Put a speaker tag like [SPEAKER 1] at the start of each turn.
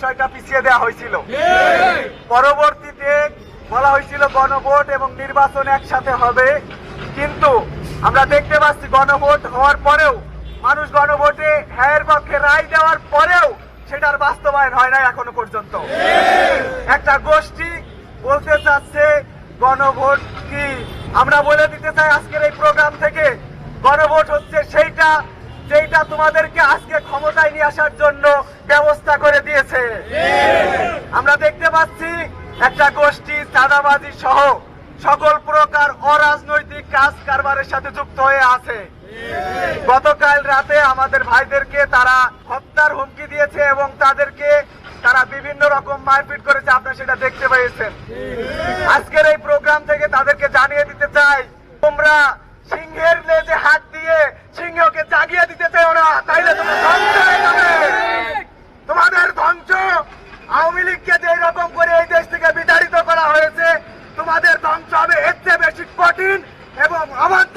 [SPEAKER 1] বিষয়টা পিছিয়ে দেওয়া হয়েছিল। পরবর্তীতে বলা হয়েছিল গণভোট এবং নির্বাচন একসাথে হবে, কিন্তু আমরা দেখতে পাচ্ছি গণভোট হওয়ার পরেও, মানুষ গণভোটে হ্যাঁ এর পক্ষে রায় দেওয়ার পরেও সেটার বাস্তবায়ন হয় না এখনো পর্যন্ত। একটা গোষ্ঠী বলতে চাচ্ছে গণভোট কি। আমরা বলে দিতে চাই আজকের এই প্রোগ্রাম থেকে, গণভোট হচ্ছে সেইটা যেটা তোমাদেরকে আজকে ক্ষমতায় নিয়ে আসার জন্য ব্যবস্থা করে দিয়েছে। আমরা দেখতে পাচ্ছি একটা গোষ্ঠী চাঁদাবাজি সহ সকল প্রকার অরাজনৈতিক কাজ কারবারের সাথে যুক্ত হয়ে আছে। গতকাল রাতে আমাদের ভাইদেরকে তারা হত্যার হুমকি দিয়েছে এবং তারা বিভিন্ন রকম মারপিট করেছে, আপনারা সেটা দেখতে পেয়েছেন। আজকের এই প্রোগ্রাম থেকে তাদেরকে জানিয়ে দিতে চাই, তোমরা সিংহের লেজে হাত দিয়ে সিংহকে জাগিয়ে দিতে চাও না, তাইলে তোমরা ধ্বংস হয়ে যাবে। তোমাদের ধ্বংস আওয়ামী লীগকে যে রকম করে এই দেশ থেকে বিতাড়িত করা হয়েছে, তোমাদের ধ্বংস হবে এর চেয়ে বেশি কঠিন এবং অবাধ্য